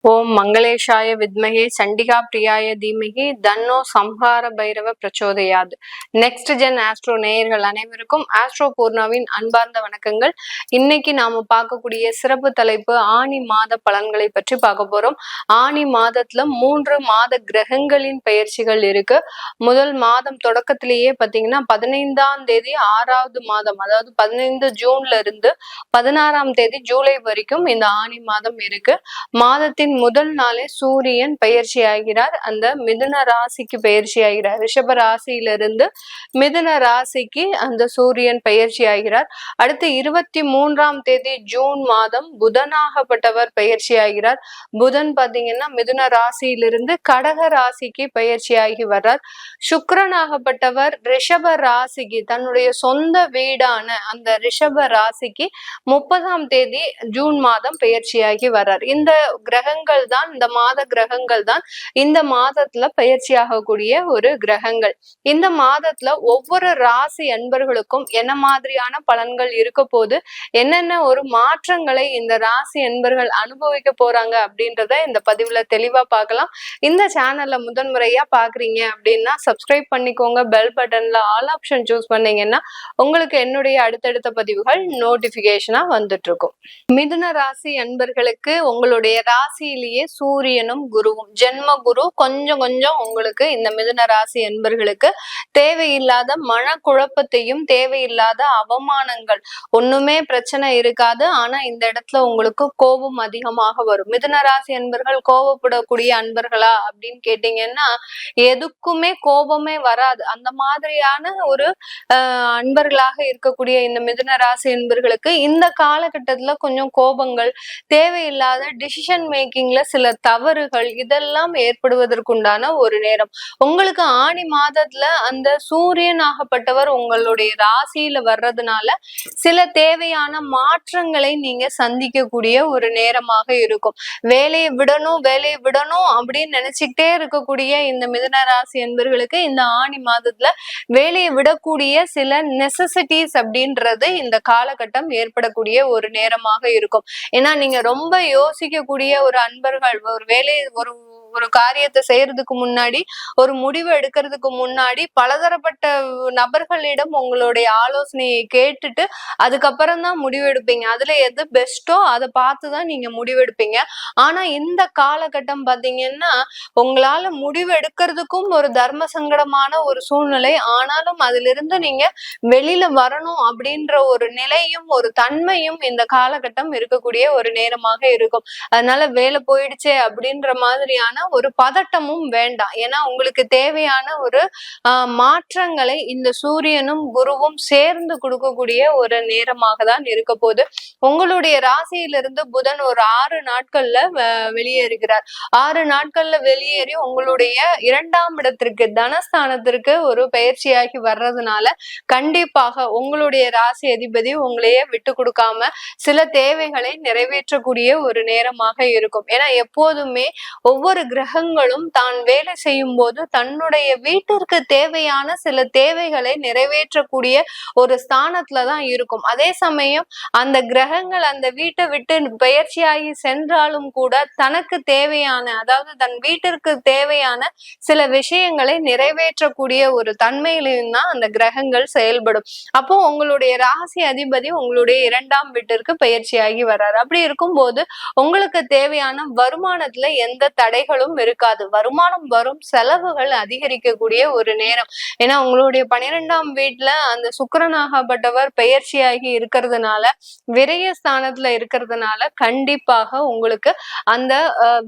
ஓம் மங்களேஷாய வித்மகே சண்டிகா பிரியாய தீமகி தன்னோ சம்ஹார பைரவ பிரச்சோதயாது. நெக்ஸ்ட் ஜென் ஆஸ்ட்ரோ நேயர்கள் அனைவருக்கும் ஆஸ்ட்ரோ பூர்ணாவின் அன்பார்ந்த வணக்கங்கள். இன்னைக்கு நாம பார்க்கக்கூடிய சிறப்பு தலைப்பு ஆணி மாத பலன்களை பற்றி பார்க்க போறோம். ஆணி மாதத்துல 3 மாத கிரகங்களின் பயிற்சிகள் இருக்கு. முதல் மாதம் தொடக்கத்திலேயே பாத்தீங்கன்னா 15ஆம் தேதி 6வது மாதம், அதாவது 15 ஜூன்ல இருந்து 16ஆம் தேதி ஜூலை வரைக்கும் இந்த ஆணி மாதம் இருக்கு. மாதத்தின் முதல் நாளே சூரியன் பயிற்சி ஆகிறார். அந்த மிதுன ராசிக்கு பயிற்சி ஆகிறார். ரிஷப ராசியிலிருந்து மிதுன ராசிக்கு அந்த சூரியன் பயிற்சி ஆகிறார். அடுத்து 23ஆம் தேதி ஜூன் மாதம் புதனாகப்பட்டவர் பயிற்சி ஆகிறார். புதன் பாத்தீங்கன்னா மிதுன ராசியிலிருந்து கடக ராசிக்கு பயிற்சி ஆகி வர்றார். சுக்கிரனாகப்பட்டவர் ரிஷப ராசிக்கு, தன்னுடைய சொந்த வீடான அந்த ரிஷப ராசிக்கு 30ஆம் தேதி ஜூன் மாதம் பயிற்சியாகி வர்றார். இந்த கிரகங்கள் தான், இந்த மாத கிரகங்கள் தான் இந்த மாதத்துல பயிற்சி ஆகக்கூடிய ஒரு கிரகங்கள். இந்த மாதத்துல ஒவ்வொரு ராசி அன்பர்களுக்கும் என்ன மாதிரியான பலன்கள் இருக்க போது, என்னென்ன ஒரு மாற்றங்களை இந்த ராசி அன்பர்கள் அனுபவிக்க போறாங்க அப்படின்றத இந்த பதிவுல தெளிவா பார்க்கலாம். இந்த சேனல்ல முதன்முறையா பாக்குறீங்க அப்படின்னா சப்ஸ்கிரைப் பண்ணிக்கோங்க. பெல் பட்டன்ல ஆல் ஆப்ஷன் சூஸ் பண்ணீங்கன்னா உங்களுக்கு என்னுடைய அடுத்தடுத்த பதிவுகள் நோட்டிபிகேஷனா வந்துட்டு இருக்கும். மிதுன ராசி அன்பர்களுக்கு உங்களுடைய ராசியிலேயே சூரியனும் குருவும், ஜென்ம குரு கொஞ்சம் உங்களுக்கு இந்த மிதுன ராசி அன்பர்களுக்கு தேவையில்லாத மனக்குழப்பத்தையும் தேவையில்லாத அவமானங்கள், ஒண்ணுமே பிரச்சனை இருக்காது. ஆனா இந்த இடத்துல உங்களுக்கு கோபம் அதிகமாக வரும். மிதுன ராசி அன்பர்கள் கோபப்படக்கூடிய அன்பர்களா அப்படின்னு கேட்டீங்கன்னா எதுக்குமே கோபமே வராது. அந்த மாதிரியான ஒரு அன்பர்களாக இருக்கக்கூடிய இந்த மிதுன ராசி அன்பர்களுக்கு இந்த காலகட்டத்துல கொஞ்சம் கோபங்கள், தேவையில்லாத டிசிஷன் மேக்கிங்ல சில தவறுகள் இதெல்லாம் ஏற்படுவதற்குண்டான ஒரு நேரம். உங்களுக்கு ஆணி மாதத்துல அந்த சூரியன் ஆகப்பட்டவர் உங்களுடைய ராசியில வர்றதுனால சில தேவையான மாற்றங்களை நீங்க சந்திக்கக்கூடிய ஒரு நேரமாக இருக்கும். வேலையை விடணும் அப்படின்னு நினைச்சுக்கிட்டே இருக்கக்கூடிய இந்த மிதுன ராசி என்பர்களுக்கு இந்த ஆணி மாதத்துல வேலையை விடக்கூடிய சில நெசசிட்டிஸ் அப்படின்றது இந்த காலகட்டம் ஏற்படக்கூடிய ஒரு நேரமாக இருக்கும். ஏன்னா நீங்க ரொம்ப யோசிக்கக்கூடிய ஒரு அன்பர்கள், ஒரு வேலையை ஒரு காரியத்தை செய்யறதுக்கு முன்னாடி, ஒரு முடிவு எடுக்கிறதுக்கு முன்னாடி பலதரப்பட்ட நபர்களிடம் உங்களுடைய ஆலோசனையை கேட்டுட்டு அதுக்கப்புறம் தான் முடிவு எடுப்பீங்க. அதுல எது பெஸ்டோ அதை பார்த்துதான் நீங்க முடிவெடுப்பீங்க. ஆனா இந்த காலகட்டம் பாத்தீங்கன்னா உங்களால முடிவு எடுக்கிறதுக்கும் ஒரு தர்ம சங்கடமான ஒரு சூழ்நிலை. ஆனாலும் அதுல இருந்து நீங்க வெளியில வரணும் அப்படின்ற ஒரு நிலையும் ஒரு தன்மையும் இந்த காலகட்டம் இருக்கக்கூடிய ஒரு நேரமாக இருக்கும். அதனால வேலை போயிடுச்சே அப்படின்ற மாதிரியான ஒரு பதட்டமும் வேண்டாம். ஏன்னா உங்களுக்கு தேவையான ஒரு மாற்றங்களை இந்த சூரியனும் குருவும் சேர்ந்து கொடுக்கக்கூடிய ஒரு நேரமாக தான் இருக்க போது. உங்களுடைய ராசியிலிருந்து புதன் ஒரு 6 நாட்கள்ல வெளியேறுகிறார். 6 நாட்கள்ல வெளியேறி உங்களுடைய 2ஆம் இடத்திற்கு, தனஸ்தானத்திற்கு ஒரு பயிற்சியாகி வர்றதுனால கண்டிப்பாக உங்களுடைய ராசி அதிபதி உங்களையே விட்டு கொடுக்காம சில தேவைகளை நிறைவேற்றக்கூடிய ஒரு நேரமாக இருக்கும். ஏன்னா எப்போதுமே ஒவ்வொரு கிரகங்களும் தான் வேலை செய்யும் போது தன்னுடைய வீட்டிற்கு தேவையான சில தேவைகளை நிறைவேற்றக்கூடிய ஒரு ஸ்தானத்துலதான் இருக்கும். அதே சமயம் அந்த கிரகங்கள் அந்த வீட்டை விட்டு பயிற்சியாகி சென்றாலும் கூட தனக்கு தேவையான, அதாவது தன் வீட்டிற்கு தேவையான சில விஷயங்களை நிறைவேற்றக்கூடிய ஒரு தன்மையிலும் தான் அந்த கிரகங்கள் செயல்படும். அப்போ உங்களுடைய ராசி அதிபதி உங்களுடைய 2ஆம் வீட்டிற்கு பயிற்சியாகி வர்றாரு. அப்படி இருக்கும்போது உங்களுக்கு தேவையான வருமானத்துல எந்த தடைகளும் இருக்காது. வருமானம் வரும், செலவுகள் அதிகரிக்கக்கூடிய ஒரு நேரம். ஏன்னா உங்களுடைய 12ஆம் வீட்டுல அந்த சுக்கிரனாகப்பட்டவர் பயிற்சியாகி இருக்கிறதுனால, விரய ஸ்தானத்துல இருக்கிறதுனால கண்டிப்பாக உங்களுக்கு அந்த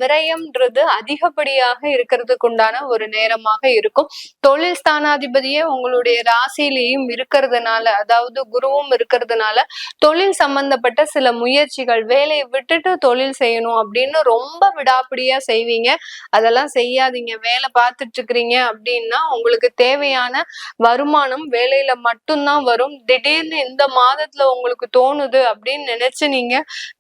விரயம்ன்றது அதிகப்படியாக இருக்கிறதுக்கு உண்டான ஒரு நேரமாக இருக்கும். தொழில் ஸ்தானாதிபதியே உங்களுடைய ராசியிலையும் இருக்கிறதுனால, அதாவது குருவும் இருக்கிறதுனால தொழில் சம்பந்தப்பட்ட சில முயற்சிகள், வேலையை விட்டுட்டு தொழில் செய்யணும் அப்படின்னு ரொம்ப விடாப்பிடியா செய்வீங்க. அதெல்லாம் செய்யாதீங்க. வேலை பார்த்துட்டு இருக்கிறீங்க அப்படின்னா உங்களுக்கு தேவையான வருமானம் வேலையில மட்டும்தான் வரும். திடீர்னு இந்த மாதத்துல உங்களுக்கு தோணுது அப்படின்னு நினைச்சு நீங்க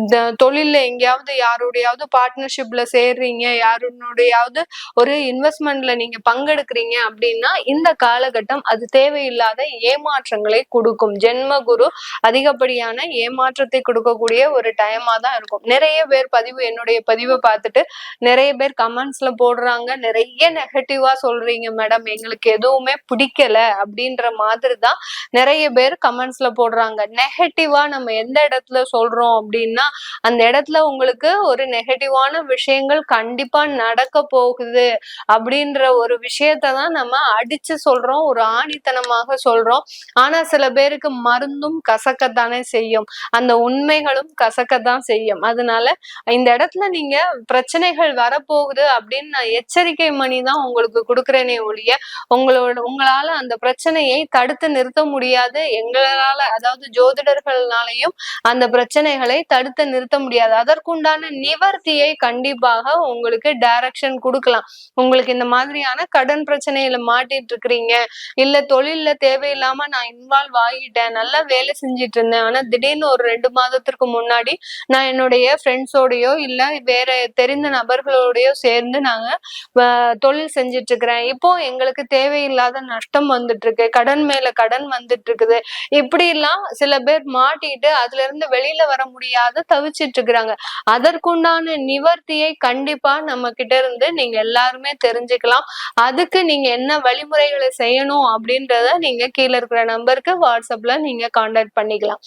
இந்த தொழில்ல எங்கேயாவது யாருடையாவது பார்ட்னர்ஷிப்ல சேர்றீங்க, யாருடையாவது ஒரு இன்வெஸ்ட்மெண்ட்ல நீங்க பங்கெடுக்கிறீங்க அப்படின்னா இந்த காலகட்டம் அது தேவையில்லாத ஏமாற்றங்களை கொடுக்கும். ஜென்ம குரு அதிகப்படியான ஏமாற்றத்தை கொடுக்கக்கூடிய ஒரு டைமா தான் இருக்கும். நிறைய பேர் என்னுடைய பதிவை பார்த்துட்டு நிறைய பேர் கமெண்ட்ஸ்ல போடுறாங்க, நிறைய நெகட்டிவா சொல்றீங்க மேடம், எங்களுக்கு எதுவுமே பிடிக்கல அப்படின்ற மாதிரி தான் நிறைய பேர் கமெண்ட்ஸ்ல போடுறாங்க. நெகட்டிவா நம்ம எந்த இடத்துல சொல்றோம் அப்படின்னா அந்த இடத்துல உங்களுக்கு ஒரு நெகட்டிவான விஷயங்கள் கண்டிப்பா நடக்க போகுது அப்படின்ற ஒரு விஷயத்தான் நம்ம அடிச்சு சொல்றோம், ஒரு ஆணித்தனமாக சொல்றோம். ஆனா சில பேருக்கு மருந்தும் கசக்கத்தானே செய்யும், அந்த உண்மைகளும் கசக்கத்தான் செய்யும். அதனால இந்த இடத்துல நீங்க பிரச்சனைகள் வரப்போகுது அப்படின்னு நான் எச்சரிக்கை மணி தான் உங்களுக்கு கொடுக்குறேனே ஒழிய உங்களால அந்த பிரச்சனையை தடுத்து நிறுத்த முடியாது. எங்களால, அதாவது ஜோதிடர்கள்னாலையும் அந்த பிரச்சனைகளை தடுத்து நிறுத்த முடியாது. அதற்குண்டான நிவர்த்தியை கண்டிப்பாக உங்களுக்கு டைரக்ஷன் கொடுக்கலாம். உங்களுக்கு இந்த மாதிரியான கடன் பிரச்சனையில மாட்டிட்டு இருக்கிறீங்க, இல்ல தொழில்ல தேவையில்லாம நான் இன்வால்வ் ஆகிட்டேன், நல்லா வேலை செஞ்சிட்டு இருந்தேன், ஆனா திடீர்னு ஒரு 2 மாதத்திற்கு முன்னாடி நான் என்னுடைய ஃப்ரெண்ட்ஸோடயோ இல்ல வேற தெரிந்த நபர்களோடயோ சேர்ந்து நாங்க தொழில் செஞ்சிட்டு இருக்கிறேன், இப்போ எங்களுக்கு தேவையில்லாத நஷ்டம் வந்துட்டு இருக்கு, கடன் மேல கடன் வந்துட்டு இருக்குது, இப்படி எல்லாம் சில பேர் மாட்டிட்டு அதுல இருந்து வெளியில வர முடியாத தவிச்சிட்டு இருக்கிறாங்க. அதற்குண்டான நிவர்த்தியை கண்டிப்பா நம்ம கிட்ட இருந்து நீங்க எல்லாருமே தெரிஞ்சுக்கலாம். அதுக்கு நீங்க என்ன வழிமுறைகளை செய்யணும் அப்படின்றத நீங்க கீழே இருக்கிற நம்பருக்கு வாட்ஸ்அப்ல நீங்க கான்டாக்ட் பண்ணிக்கலாம்.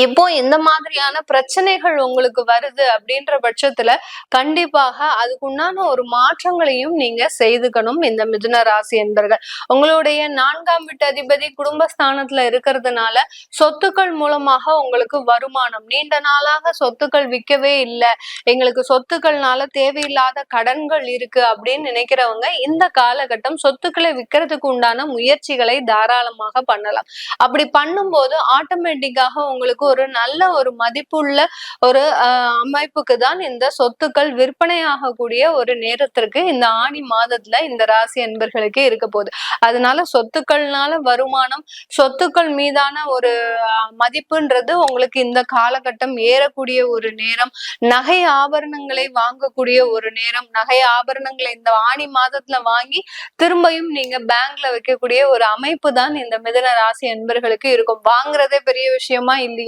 இப்போ இந்த மாதிரியான பிரச்சனைகள் உங்களுக்கு வருது அப்படின்ற பட்சத்துல கண்டிப்பாக அதுக்குண்டான ஒரு மாற்றங்களையும் நீங்க செய்துக்கணும். இந்த மிதுன ராசி என்பர்கள் உங்களுடைய 4ஆம் வீட்டு அதிபதி குடும்பஸ்தானத்துல இருக்கிறதுனால சொத்துக்கள் மூலமாக உங்களுக்கு வருமானம், நீண்ட நாளாக சொத்துக்கள் விற்கவே இல்லை, எங்களுக்கு சொத்துக்கள்னால தேவையில்லாத கடன்கள் இருக்கு அப்படின்னு நினைக்கிறவங்க இந்த காலகட்டம் சொத்துக்களை விற்கிறதுக்கு உண்டான முயற்சிகளை தாராளமாக பண்ணலாம். அப்படி பண்ணும்போது ஆட்டோமேட்டிக்காக உங்களுக்கு ஒரு நல்ல ஒரு மதிப்புள்ள ஒரு அமைப்புக்கு தான் இந்த சொத்துக்கள் விற்பனையாகக்கூடிய ஒரு நேரத்திற்கு இந்த ஆணி மாதத்துல இந்த ராசி அன்பர்களுக்கு இருக்க போகுது. அதனால சொத்துக்கள்னால வருமானம், சொத்துக்கள் மீதான ஒரு மதிப்புன்றது உங்களுக்கு இந்த காலகட்டம் ஏறக்கூடிய ஒரு நேரம், நகை ஆபரணங்களை வாங்கக்கூடிய ஒரு நேரம், நகை ஆபரணங்களை இந்த ஆணி மாதத்துல வாங்கி திரும்பியும் நீங்க பேங்க்ல வைக்கக்கூடிய ஒரு அமைப்பு தான் இந்த மிதுன ராசி அன்பர்களுக்கு இருக்கும். வாங்குறதே பெரிய விஷயமா இல்லையா?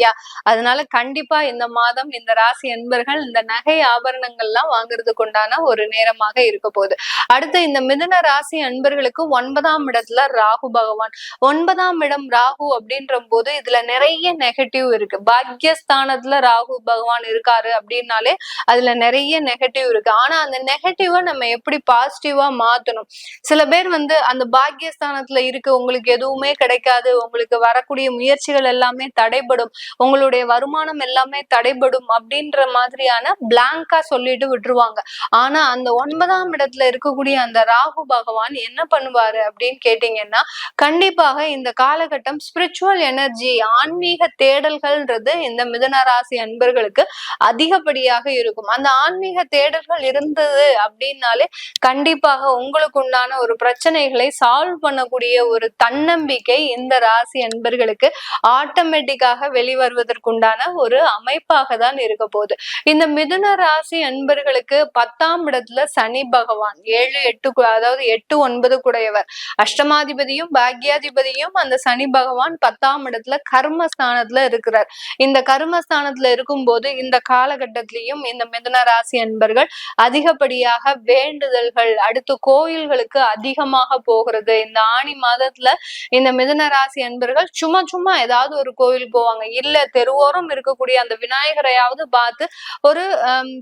அதனால கண்டிப்பா இந்த மாதம் இந்த ராசி அன்பர்கள் இந்த நகை ஆபரணங்கள் எல்லாம் வாங்குறதுக்கு உண்டான ஒரு நேரமாக இருக்க போகுது. அடுத்து இந்த மிதுன ராசி அன்பர்களுக்கு 9ஆம் இடத்துல ராகு பகவான். 9ஆம் இடம் ராகு அப்படின்ற போது இதுல நிறைய நெகட்டிவ் இருக்கு. பாக்கியஸ்தானத்துல ராகு பகவான் இருக்காரு அப்படின்னாலே அதுல நிறைய நெகட்டிவ் இருக்கு. ஆனா அந்த நெகட்டிவா நம்ம எப்படி பாசிட்டிவா மாத்தணும்? சில பேர் அந்த பாக்கியஸ்தானத்துல இருக்கு, உங்களுக்கு எதுவுமே கிடைக்காது, உங்களுக்கு வரக்கூடிய முயற்சிகள் எல்லாமே தடைபடும், உங்களுடைய வருமானம் எல்லாமே தடைபடும் அப்படின்ற மாதிரியான பிளாங்கா சொல்லிட்டு விட்டுருவாங்க. ஆனா அந்த 9ஆம் இடத்துல இருக்கக்கூடிய அந்த ராகு பகவான் என்ன பண்ணுவாரு அப்படின்னு கேட்டீங்கன்னா கண்டிப்பாக இந்த காலகட்டம் ஸ்பிரிச்சுவல் எனர்ஜி, ஆன்மீக தேடல்கள்ன்றது இந்த மிதுன ராசி அன்பர்களுக்கு அதிகப்படியாக இருக்கும். அந்த ஆன்மீக தேடல்கள் இருந்தது அப்படின்னாலே கண்டிப்பாக உங்களுக்கு உண்டான ஒரு பிரச்சனைகளை சால்வ் பண்ணக்கூடிய ஒரு தன்னம்பிக்கை இந்த ராசி அன்பர்களுக்கு ஆட்டோமேட்டிக்காக வெளிவருவதற்குண்டான ஒரு அமைப்பாக தான் இருக்க போகுது. இந்த மிதுன ராசி அன்பர்களுக்கு 10ஆம் இடத்துல சனி பகவான் 7, 8 அதாவது 8, 9 குடையவர், அஷ்டமாதிபதியும் பாக்யாதிபதியும் அந்த சனி பகவான் 10ஆம் இடத்துல கர்மஸ்தானத்துல இருக்கிறார். இந்த கர்மஸ்தானத்துல இருக்கும் போது இந்த காலகட்டத்திலையும் இந்த மிதுன ராசி அன்பர்கள் அதிகப்படியாக வேண்டுதல்கள், அடுத்து கோயில்களுக்கு அதிகமாக போகிறது. இந்த ஆணி மாதத்துல இந்த மிதுன ராசி அன்பர்கள் சும்மா ஏதாவது ஒரு கோயில் போவாங்க, இல்ல தெருவோரம் இருக்கக்கூடிய அந்த விநாயகரையாவது பார்த்து ஒரு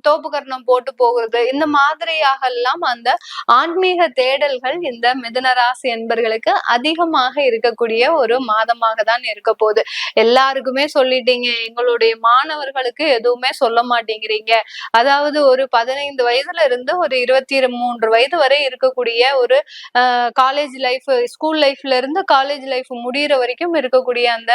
தோப்புக்கரணம் போட்டு போகிறது. இந்த மாதிரியாக எல்லாம் அந்த ஆன்மீக தேடல்கள் இந்த மிதுன ராசி என்பர்களுக்கு அதிகமாக இருக்கக்கூடிய ஒரு மாதமாக தான் இருக்க போகுது. எல்லாருக்குமே சொல்லிட்டீங்க, எங்களுடைய மாணவர்களுக்கு எதுவுமே சொல்ல மாட்டேங்கிறீங்க, அதாவது ஒரு 15 வயதுல இருந்து ஒரு 23 வயது வரை இருக்கக்கூடிய ஒரு காலேஜ் லைஃப், ஸ்கூல் லைஃப்ல இருந்து காலேஜ் லைஃப் முடிகிற வரைக்கும் இருக்கக்கூடிய அந்த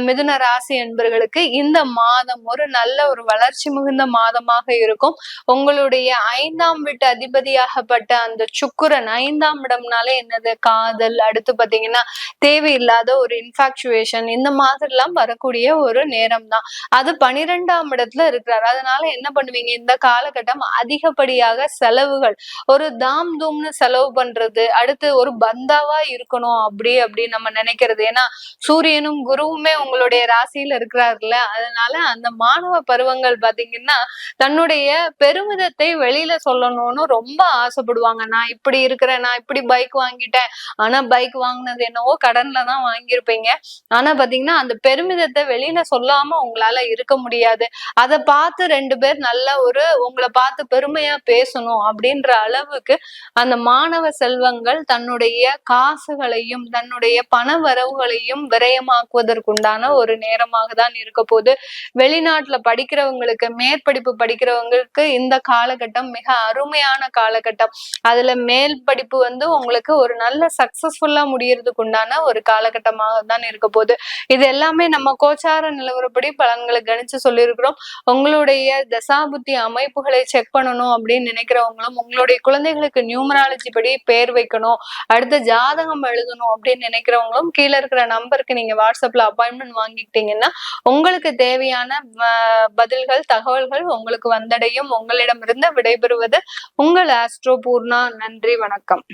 மிதுன ராசி என்பர்களுக்கு இந்த மாதம் ஒரு நல்ல ஒரு வளர்ச்சி மிகுந்த மாதமாக இருக்கும். உங்களுடைய 5ஆம் வீட்டு அதிபதியாகப்பட்ட அந்த சுக்கிரன் 5ஆம் இடம்னாலே என்னது, காதல், அடுத்து பாத்தீங்கன்னா தேவையில்லாத ஒரு இன்ஃபாக்சுவேஷன், இந்த மாதிரி எல்லாம் வரக்கூடிய ஒரு நேரம் தான். அது 12ஆம் இடத்துல இருக்கிறார். அதனால என்ன பண்ணுவீங்க, இந்த காலகட்டம் அதிகப்படியாக செலவுகள், ஒரு தாம் தூம்னு செலவு பண்றது, அடுத்து ஒரு பந்தாவா இருக்கணும் அப்படி நம்ம நினைக்கிறது. ஏன்னா சூரியனும் குருவுமே உங்களுடைய ராசியில இருக்கிறாருல்ல, அதனால அந்த மாணவ பருவங்கள் பாத்தீங்கன்னா தன்னுடைய பெருமிதத்தை வெளியில சொல்லணும்னு ரொம்ப ஆசைப்படுவாங்க. நான் இப்படி இருக்கிறேன், நான் இப்படி பைக் வாங்கிட்டேன். ஆனா பைக் வாங்கினது என்னவோ கடன்ல தான் வாங்கியிருப்பீங்க. ஆனா பாத்தீங்கன்னா அந்த பெருமிதத்தை வெளியில சொல்லாம உங்களால இருக்க முடியாது. அதை பார்த்து 2 பேர் நல்ல ஒரு உங்களை பார்த்து பெருமையா பேசணும் அப்படின்ற அளவுக்கு அந்த மாணவ செல்வங்கள் தன்னுடைய காசுகளையும் தன்னுடைய பண வரவுகளையும் விரயமாக்குவதற்குண்டான ஒரு நேரமாக தான் இருக்க போது. வெளிநாட்டுல படிக்கிறவங்களுக்கு, மேற்படிப்பு படிக்கிறவங்களுக்கு இந்த காலகட்டம் மிக அருமையான காலகட்டம். அதுல மேல் படிப்பு உங்களுக்கு ஒரு நல்ல சக்சஸ்ஃபுல்லா முடியறதுக்கு உண்டான ஒரு காலகட்டமாக தான் இருக்க போகுது. இது எல்லாமே நம்ம கோச்சார நிலவரப்படி பலன்களை கணிச்சு சொல்லியிருக்கிறோம். உங்களுடைய தசாபுத்தி அமைப்புகளை செக் பண்ணணும் அப்படின்னு நினைக்கிறவங்களும், உங்களுடைய குழந்தைகளுக்கு நியூமராலஜி படி பேர் வைக்கணும், அடுத்த ஜாதகம் எழுதணும் அப்படின்னு நினைக்கிறவங்களும் கீழே இருக்கிற நம்பருக்கு நீங்க வாட்ஸ்அப்ல அப்பாயின்மெண்ட் வாங்கிக்கிட்டீங்கன்னா உங்களுக்கு தேவையான பதில்கள், தகவல்கள் உங்களுக்கு வந்தடையும். உங்களிடமிருந்து விடைபெறுவது உங்கள் ஆஸ்ட்ரோ பூர்ணா. நன்றி, வணக்கம்.